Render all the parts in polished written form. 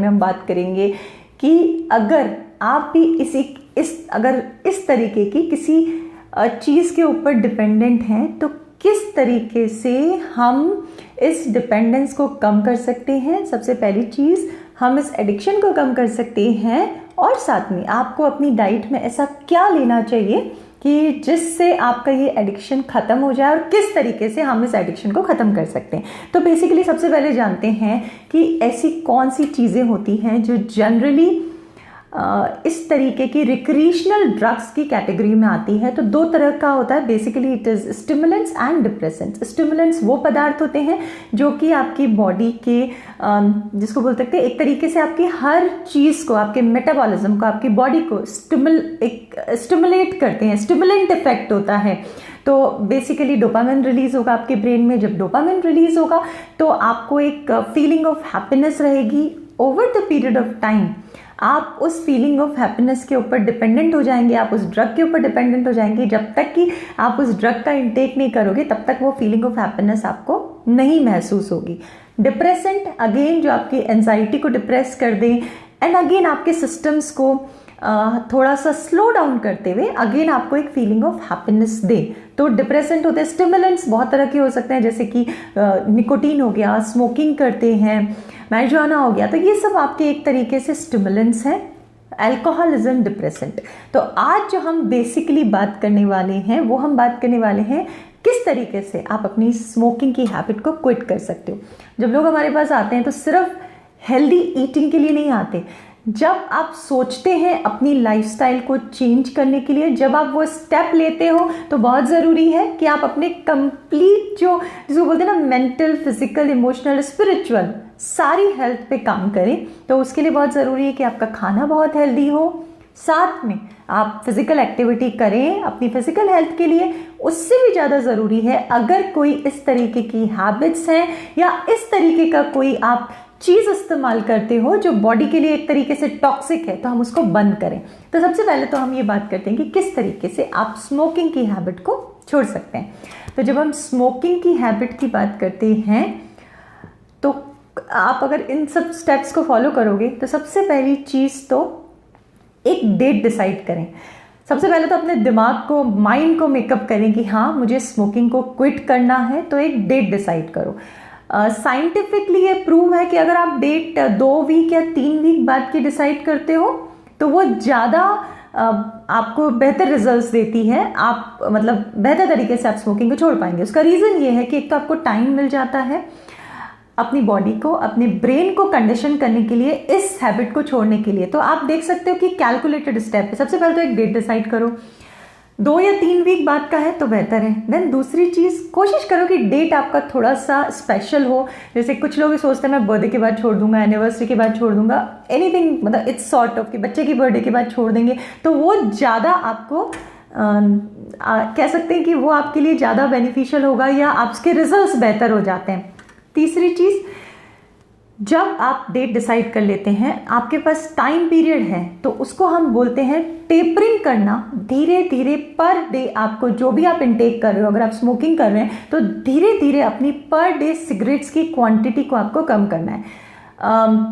में हम बात करेंगे कि अगर आप भी अगर इस तरीके की किसी चीज़ के ऊपर डिपेंडेंट हैं तो किस तरीके से हम इस डिपेंडेंस को कम कर सकते हैं। सबसे पहली चीज़, हम इस एडिक्शन को कम कर सकते हैं और साथ में आपको अपनी डाइट में ऐसा क्या लेना चाहिए कि जिससे आपका ये एडिक्शन ख़त्म हो जाए और किस तरीके से हम इस एडिक्शन को ख़त्म कर सकते हैं। तो बेसिकली सबसे पहले जानते हैं कि ऐसी कौन सी चीज़ें होती हैं जो जनरली इस तरीके की रिक्रिएशनल ड्रग्स की कैटेगरी में आती है। तो दो तरह का होता है, basically it is stimulants and depressants. Stimulants वो पदार्थ होते हैं जो कि आपकी बॉडी के जिसको बोल सकते हैं एक तरीके से आपकी हर चीज़ को, आपके मेटाबॉलिज्म को, आपकी बॉडी को स्टिमुलेट करते हैं, स्टिमुलेंट इफेक्ट होता है। तो बेसिकली डोपामिन रिलीज होगा आपके ब्रेन में। जब डोपामिन रिलीज होगा तो आपको एक फीलिंग ऑफ हैप्पीनेस रहेगी। Over the period of time आप उस फीलिंग ऑफ हैप्पीनेस के ऊपर डिपेंडेंट हो जाएंगे, आप उस ड्रग के ऊपर डिपेंडेंट हो जाएंगे। जब तक कि आप उस ड्रग का इंटेक नहीं करोगे तब तक वो फीलिंग ऑफ हैप्पीनेस आपको नहीं महसूस होगी। डिप्रेसेंट अगेन जो आपकी एंजाइटी को डिप्रेस कर दे एंड अगेन आपके सिस्टम्स को थोड़ा सा स्लो डाउन करते हुए अगेन आपको एक फीलिंग ऑफ हैप्पीनेस दे। तो डिप्रेसेंट होते हैं। स्टिमुलेंट्स बहुत तरह के हो सकते हैं, जैसे कि निकोटीन हो गया, स्मोकिंग करते हैं, मैरिजुआना हो गया, तो ये सब आपके एक तरीके से स्टिमुलेंट्स हैं। Alcohol is an depressant. तो आज जो हम बेसिकली बात करने वाले हैं वो हम बात करने वाले हैं किस तरीके से आप अपनी स्मोकिंग की हैबिट को क्विट कर सकते हो। जब लोग हमारे पास आते हैं तो सिर्फ हेल्दी ईटिंग के लिए नहीं आते। जब आप सोचते हैं अपनी लाइफस्टाइल को चेंज करने के लिए, जब आप वो स्टेप लेते हो तो बहुत ज़रूरी है कि आप अपने कंप्लीट जिसको बोलते हैं ना मेंटल, फिजिकल, इमोशनल, स्पिरिचुअल सारी हेल्थ पे काम करें। तो उसके लिए बहुत ज़रूरी है कि आपका खाना बहुत हेल्दी हो, साथ में आप फिजिकल एक्टिविटी करें अपनी फिजिकल हेल्थ के लिए। उससे भी ज़्यादा ज़रूरी है अगर कोई इस तरीके की हैबिट्स हैं या इस तरीके का कोई आप चीज़ इस्तेमाल करते हो जो बॉडी के लिए एक तरीके से टॉक्सिक है, तो हम उसको बंद करें। तो सबसे पहले तो हम ये बात करते हैं कि किस तरीके से आप स्मोकिंग की हैबिट को छोड़ सकते हैं। तो जब हम स्मोकिंग की हैबिट की बात करते हैं तो आप अगर इन सब स्टेप्स को फॉलो करोगे तो सबसे पहली चीज़ तो एक डेट डिसाइड करें। सबसे पहले तो अपने दिमाग को, माइंड को मेकअप करें कि हाँ मुझे स्मोकिंग को क्विट करना है, तो एक डेट डिसाइड करो। साइंटिफिकली ये प्रूव है कि अगर आप डेट 2 वीक या 3 वीक बाद की डिसाइड करते हो तो वो ज़्यादा आपको बेहतर रिजल्ट्स देती है। आप मतलब बेहतर तरीके से आप स्मोकिंग को छोड़ पाएंगे। उसका रीज़न ये है कि एक तो आपको टाइम मिल जाता है अपनी बॉडी को, अपने ब्रेन को कंडीशन करने के लिए, इस हैबिट को छोड़ने के लिए। तो आप देख सकते हो कि कैलकुलेटेड स्टेप है। सबसे पहले तो एक डेट डिसाइड करो, 2 या 3 वीक बाद का है तो बेहतर है। देन दूसरी चीज़, कोशिश करो कि डेट आपका थोड़ा सा स्पेशल हो। जैसे कुछ लोग सोचते हैं मैं बर्थडे के बाद छोड़ दूंगा, एनिवर्सरी के बाद छोड़ दूंगा, एनीथिंग, मतलब इट्स सॉर्ट ऑफ कि बच्चे की बर्थडे के बाद छोड़ देंगे, तो वो ज़्यादा आपको कह सकते हैं कि वो आपके लिए ज़्यादा बेनिफिशियल होगा या आपके रिजल्ट्स बेहतर हो जाते हैं। तीसरी चीज़, जब आप डेट डिसाइड कर लेते हैं, आपके पास टाइम पीरियड है, तो उसको हम बोलते हैं टेपरिंग करना। धीरे धीरे पर डे आपको जो भी आप इनटेक कर रहे हो, अगर आप स्मोकिंग कर रहे हैं तो धीरे धीरे अपनी पर डे सिगरेट्स की क्वांटिटी को आपको कम करना है।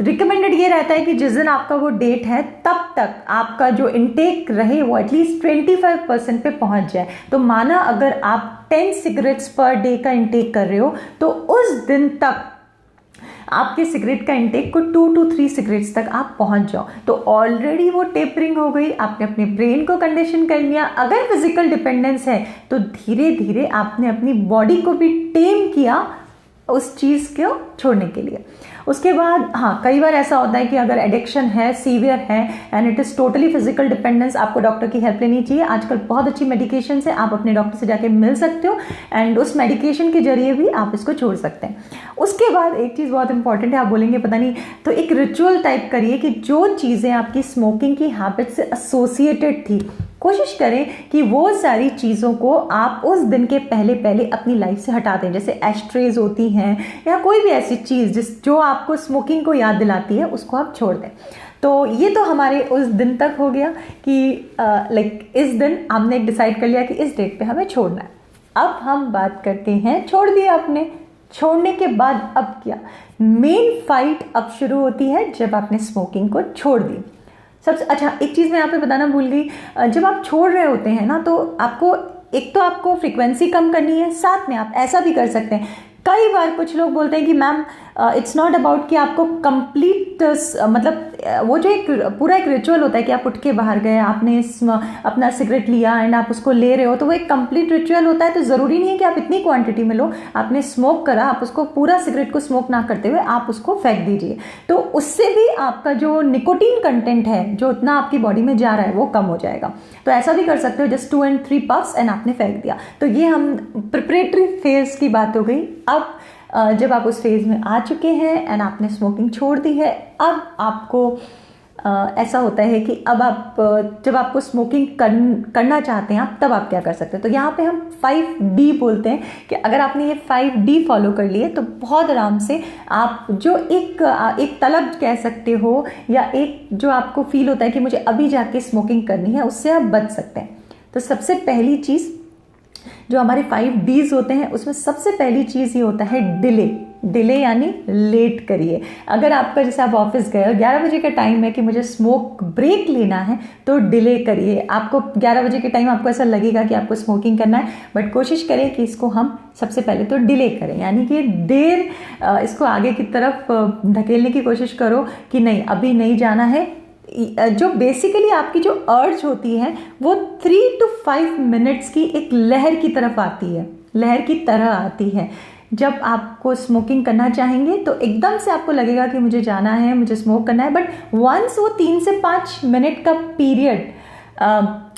रिकमेंडेड ये रहता है कि जिस दिन आपका वो डेट है तब तक आपका जो इनटेक रहे वो एटलीस्ट 25% पे पहुंच जाए। तो माना अगर आप 10 सिगरेट्स पर डे का इनटेक कर रहे हो तो उस दिन तक आपके सिगरेट का इंटेक को 2 to 3 सिगरेट्स तक आप पहुंच जाओ, तो ऑलरेडी वो टेपरिंग हो गई। आपने अपने ब्रेन को कंडीशन कर लिया। अगर फिजिकल डिपेंडेंस है तो धीरे धीरे आपने अपनी बॉडी को भी टेम किया उस चीज़ को छोड़ने के लिए। उसके बाद हाँ, कई बार ऐसा होता है कि अगर एडिक्शन है, सीवियर है and it is totally physical dependence, आपको डॉक्टर की हेल्प लेनी चाहिए। आजकल बहुत अच्छी मेडिकेशन है, आप अपने डॉक्टर से जाके मिल सकते हो एंड उस मेडिकेशन के जरिए भी आप इसको छोड़ सकते हैं। उसके बाद एक चीज़ बहुत इंपॉर्टेंट है, आप बोलेंगे पता नहीं, तो एक रिचुअल टाइप करिए कि जो चीज़ें आपकी स्मोकिंग की हैबिट से एसोसिएटेड थी, कोशिश करें कि वो सारी चीज़ों को आप उस दिन के पहले अपनी लाइफ से हटा दें। जैसे एस्ट्रेज होती हैं या कोई भी ऐसी चीज़ जो आपको स्मोकिंग को याद दिलाती है, उसको आप छोड़ दें। तो ये तो हमारे उस दिन तक हो गया कि इस दिन हमने डिसाइड कर लिया कि इस डेट पे हमें छोड़ना है। अब हम बात करते हैं, छोड़ दिया आपने, छोड़ने के बाद अब क्या, मेन फाइट अब शुरू होती है जब आपने स्मोकिंग को छोड़ दी। सबसे अच्छा एक चीज़ मैं यहाँ पे बताना भूल गई, जब आप छोड़ रहे होते हैं ना तो आपको एक तो आपको फ्रीक्वेंसी कम करनी है, साथ में आप ऐसा भी कर सकते हैं। कई बार कुछ लोग बोलते हैं कि मैम इट्स नॉट अबाउट कि आपको कंप्लीट मतलब वो जो एक पूरा एक रिचुअल होता है कि आप उठ के बाहर गए, आपने अपना सिगरेट लिया एंड आप उसको ले रहे हो, तो वो एक कंप्लीट रिचुअल होता है। तो ज़रूरी नहीं है कि आप इतनी क्वांटिटी में लो, आपने स्मोक करा, आप उसको पूरा सिगरेट को स्मोक ना करते हुए आप उसको फेंक दीजिए, तो उससे भी आपका जो निकोटीन कंटेंट है जो उतना आपकी बॉडी में जा रहा है वो कम हो जाएगा। तो ऐसा भी कर सकते हो, जस्ट 2 and 3 puffs एंड आपने फेंक दिया। तो ये हम प्रिपरेटरी फेज की बात हो गई। अब जब आप उस फेज में आ चुके हैं एंड आपने स्मोकिंग छोड़ दी है, अब आपको ऐसा होता है कि अब आप जब आपको स्मोकिंग करना चाहते हैं आप, तब आप क्या कर सकते हैं। तो यहाँ पे हम 5D बोलते हैं कि अगर आपने ये 5D फॉलो कर लिए तो बहुत आराम से आप जो एक तलब कह सकते हो या एक जो आपको फील होता है कि मुझे अभी जाके स्मोकिंग करनी है, उससे आप बच सकते हैं। तो सबसे पहली चीज़ जो हमारे 5Ds होते हैं उसमें सबसे पहली चीज़ ये होता है डिले यानी लेट करिए। अगर आपका जैसे आप ऑफिस गए और 11 बजे का टाइम है कि मुझे स्मोक ब्रेक लेना है तो डिले करिए। आपको 11 बजे के टाइम आपको ऐसा लगेगा कि आपको स्मोकिंग करना है, बट कोशिश करें कि इसको हम सबसे पहले तो डिले करें, यानी कि देर इसको आगे की तरफ धकेलने की कोशिश करो कि नहीं अभी नहीं जाना है। जो बेसिकली आपकी जो अर्ज होती है वो 3 to 5 मिनट्स की एक लहर की तरफ आती है, लहर की तरह आती है। जब आपको स्मोकिंग करना चाहेंगे तो एकदम से आपको लगेगा कि मुझे जाना है, मुझे स्मोक करना है, बट वंस वो 3 से 5 मिनट का पीरियड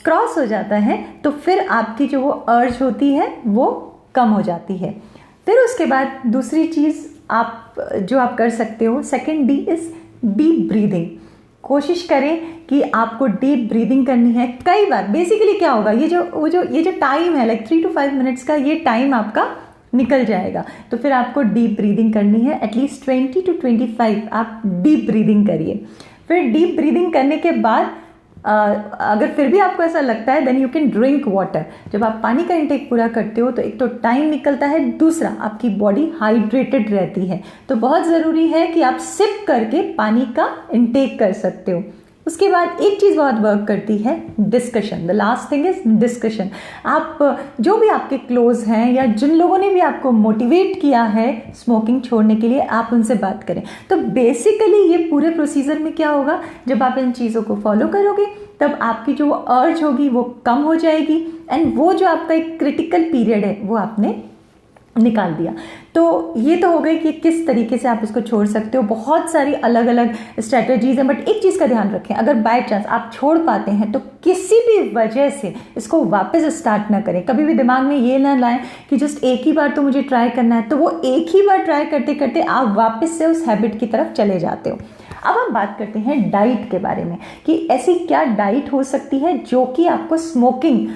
क्रॉस हो जाता है तो फिर आपकी जो वो अर्ज होती है वो कम हो जाती है। फिर उसके बाद दूसरी चीज़ जो आप कर सकते हो, second D is deep breathing. कोशिश करें कि आपको डीप ब्रीदिंग करनी है। कई बार बेसिकली क्या होगा, ये जो टाइम है लाइक 3 to 5 मिनट्स का, ये टाइम आपका निकल जाएगा। तो फिर आपको डीप ब्रीदिंग करनी है, एटलीस्ट 20 to 25 आप डीप ब्रीदिंग करिए। फिर डीप ब्रीदिंग करने के बाद अगर फिर भी आपको ऐसा लगता है then you can drink water. जब आप पानी का इंटेक पूरा करते हो तो एक तो टाइम निकलता है, दूसरा आपकी बॉडी हाइड्रेटेड रहती है। तो बहुत ज़रूरी है कि आप सिप करके पानी का इंटेक कर सकते हो। उसके बाद एक चीज़ बहुत वर्क करती है, discussion. The last thing is discussion. आप जो भी आपके क्लोज हैं या जिन लोगों ने भी आपको मोटिवेट किया है स्मोकिंग छोड़ने के लिए, आप उनसे बात करें। तो बेसिकली ये पूरे प्रोसीजर में क्या होगा, जब आप इन चीज़ों को फॉलो करोगे तब आपकी जो अर्ज होगी वो कम हो जाएगी एंड वो जो आपका एक क्रिटिकल पीरियड है वो आपने निकाल दिया। तो ये तो हो गई कि किस तरीके से आप इसको छोड़ सकते हो। बहुत सारी अलग अलग स्ट्रेटजीज हैं, बट एक चीज़ का ध्यान रखें, अगर बाय चांस आप छोड़ पाते हैं तो किसी भी वजह से इसको वापस स्टार्ट ना करें। कभी भी दिमाग में ये ना लाएं कि जस्ट एक ही बार तो मुझे ट्राई करना है, तो वो एक ही बार ट्राई करते करते आप वापस से उस हैबिट की तरफ चले जाते हो। अब हम बात करते हैं डाइट के बारे में कि ऐसी क्या डाइट हो सकती है जो कि आपको स्मोकिंग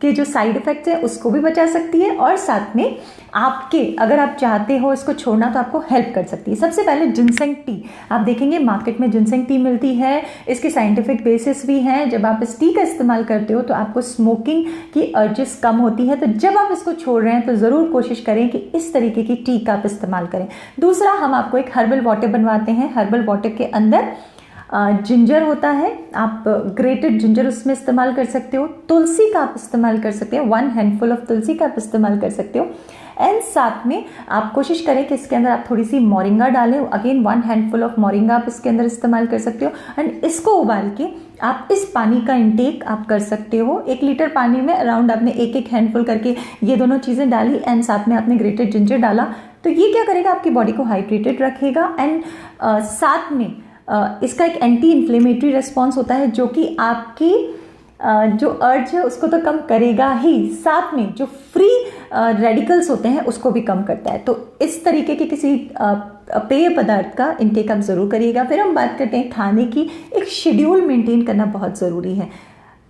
के जो साइड इफेक्ट्स हैं उसको भी बचा सकती है और साथ में आपके अगर आप चाहते हो इसको छोड़ना तो आपको हेल्प कर सकती है। सबसे पहले जिनसेंग टी। आप देखेंगे मार्केट में जिनसेंग टी मिलती है, इसके साइंटिफिक बेसिस भी हैं। जब आप इस टी का इस्तेमाल करते हो तो आपको स्मोकिंग की अर्जेस कम होती है। तो जब आप इसको छोड़ रहे हैं तो ज़रूर कोशिश करें कि इस तरीके की टी का आप इस्तेमाल करें। दूसरा, हम आपको एक हर्बल वाटर बनवाते हैं। हर्बल वाटर के अंदर जिंजर होता है, आप ग्रेटेड जिंजर उसमें इस्तेमाल कर सकते हो। तुलसी का आप इस्तेमाल कर सकते हो, 1 हैंडफुल ऑफ तुलसी का आप इस्तेमाल कर सकते हो। एंड साथ में आप कोशिश करें कि इसके अंदर आप थोड़ी सी मोरिंगा डालें, अगेन 1 हैंडफुल ऑफ मोरिंगा आप इसके अंदर इस्तेमाल कर सकते हो। एंड इसको उबाल के आप इस पानी का इंटेक आप कर सकते हो। 1 लीटर पानी में अराउंड आपने एक हैंडफुल करके ये दोनों चीज़ें डाली एंड साथ में आपने ग्रेटेड जिंजर डाला। तो ये क्या करेगा, आपकी बॉडी को हाइड्रेटेड रखेगा एंड साथ में इसका एक एंटी इन्फ्लेमेटरी रिस्पॉन्स होता है जो कि आपकी जो अर्ज है उसको तो कम करेगा ही, साथ में जो फ्री रेडिकल्स होते हैं उसको भी कम करता है। तो इस तरीके के किसी पेय पदार्थ का इंटेक आप ज़रूर करिएगा। फिर हम बात करते हैं खाने की। एक शेड्यूल मेंटेन करना बहुत ज़रूरी है।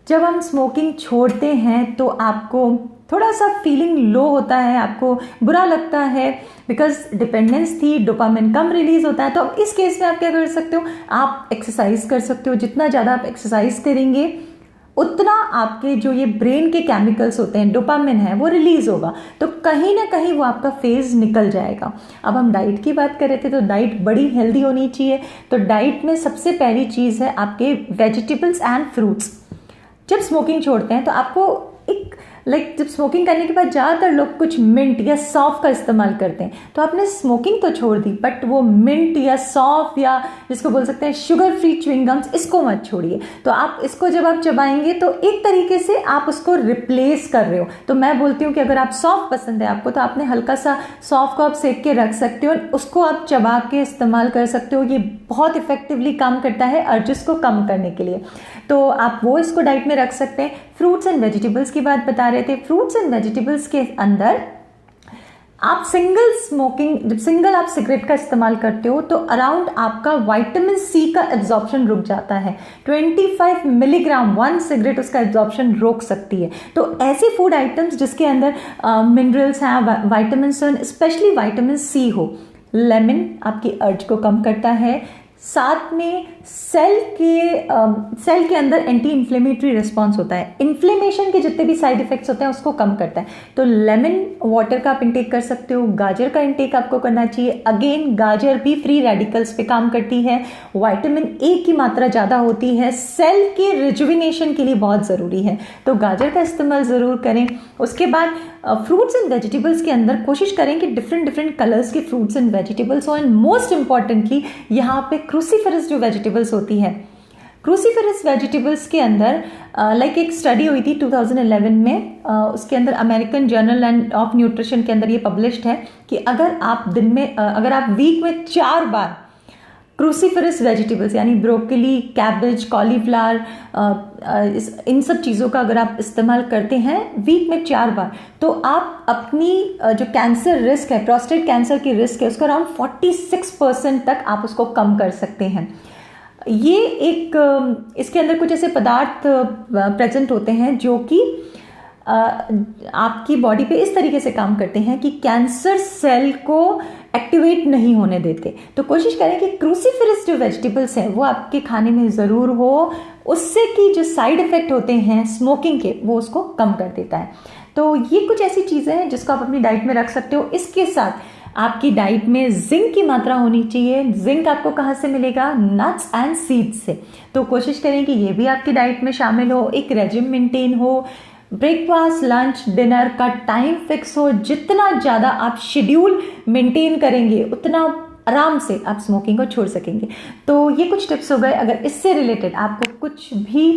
जब हम स्मोकिंग छोड़ते हैं तो आपको थोड़ा सा फीलिंग लो होता है, आपको बुरा लगता है बिकॉज डिपेंडेंस थी, डोपामिन कम रिलीज होता है। तो अब इस केस में आप क्या कर सकते हो, आप एक्सरसाइज कर सकते हो। जितना ज़्यादा आप एक्सरसाइज करेंगे उतना आपके जो ये ब्रेन के केमिकल्स होते हैं, डोपामिन है, वो रिलीज होगा, तो कहीं ना कहीं वो आपका फेज निकल जाएगा। अब हम डाइट की बात कर रहे थे, तो डाइट बड़ी हेल्दी होनी चाहिए। तो डाइट में सबसे पहली चीज़ है आपके वेजिटेबल्स एंड फ्रूट्स। जब स्मोकिंग छोड़ते हैं तो आपको एक जब स्मोकिंग करने के बाद ज़्यादातर लोग कुछ मिंट या सौंफ का इस्तेमाल करते हैं, तो आपने स्मोकिंग तो छोड़ दी, बट वो मिंट या सौंफ या जिसको बोल सकते हैं शुगर फ्री च्युइंगम्स, इसको मत छोड़िए। तो आप इसको जब आप चबाएंगे तो एक तरीके से आप उसको रिप्लेस कर रहे हो। तो मैं बोलती हूँ कि अगर आप सौंफ पसंद है आपको, तो आपने हल्का सा सौंफ को आप सेक के रख सकते हो और उसको आप चबा के इस्तेमाल कर सकते हो। ये बहुत इफेक्टिवली काम करता है अर्जिस को कम करने के लिए, तो आप वो इसको डाइट में रख सकते हैं। फ्रूट्स एंड वेजिटेबल्स की बात बता रहे थे। फ्रूट्स एंड वेजिटेबल्स के अंदर आप जब सिंगल आप सिगरेट का इस्तेमाल करते हो तो अराउंड आपका विटामिन सी का एब्जॉर्प्शन रुक जाता है। 25 मिलीग्राम 1 सिगरेट उसका एब्जॉर्प्शन रोक सकती है। तो ऐसे फूड आइटम्स जिसके अंदर मिनरल्स हैं, विटामिन स्पेशली विटामिन सी हो। लेमन आपकी अर्ज को कम करता है, साथ में सेल के अंदर एंटी इन्फ्लेमेटरी रिस्पॉन्स होता है, इन्फ्लेमेशन के जितने भी साइड इफेक्ट्स होते हैं उसको कम करता है। तो लेमन वाटर का आप इंटेक कर सकते हो, गाजर का इंटेक आपको करना चाहिए। अगेन गाजर भी फ्री रेडिकल्स पे काम करती है, विटामिन ए की मात्रा ज़्यादा होती है, सेल के रिजुविनेशन के लिए बहुत ज़रूरी है, तो गाजर का इस्तेमाल ज़रूर करें। उसके बाद फ्रूट्स एंड वेजिटेबल्स के अंदर कोशिश करें कि डिफरेंट कलर्स के फ्रूट्स एंड वेजिटेबल्स हो, एंड मोस्ट इंपॉर्टेंटली यहाँ पे क्रूसीफेरस जो वेजिटेबल्स होती है, क्रूसीफेरस वेजिटेबल्स के अंदर एक स्टडी हुई थी 2011 में, उसके अंदर American journal end of nutrition के अंदर ये पब्लिश्ड है कि अगर आप वीक में 4 बार क्रूसीफेरस वेजिटेबल्स यानी ब्रोकली, कैबेज, कॉलीफ्लावर, इन सब चीज़ों का अगर आप इस्तेमाल करते हैं वीक में 4 बार, तो आप अपनी जो कैंसर रिस्क है, प्रोस्टेट कैंसर की रिस्क है, उसका अराउंड 46% तक आप उसको कम कर सकते हैं। ये इसके अंदर कुछ ऐसे पदार्थ प्रेजेंट होते हैं जो कि आपकी बॉडी पे इस तरीके से काम करते हैं कि कैंसर सेल को एक्टिवेट नहीं होने देते। तो कोशिश करें कि क्रूसीफेरस जो वेजिटेबल्स हैं वो आपके खाने में ज़रूर हो, उससे कि जो साइड इफ़ेक्ट होते हैं स्मोकिंग के वो उसको कम कर देता है। तो ये कुछ ऐसी चीज़ें हैं जिसको आप अपनी डाइट में रख सकते हो। इसके साथ आपकी डाइट में जिंक की मात्रा होनी चाहिए। जिंक आपको कहाँ से मिलेगा? नट्स एंड सीड्स से। तो कोशिश करें कि ये भी आपकी डाइट में शामिल हो, एक रेजिम मेंटेन हो, ब्रेकफास्ट, लंच, डिनर का टाइम फिक्स हो। जितना ज़्यादा आप शेड्यूल मेंटेन करेंगे उतना आराम से आप स्मोकिंग को छोड़ सकेंगे। तो ये कुछ टिप्स हो गए। अगर इससे रिलेटेड आपको कुछ भी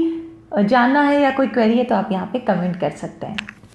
जानना है या कोई क्वेरी है तो आप यहाँ पे कमेंट कर सकते हैं।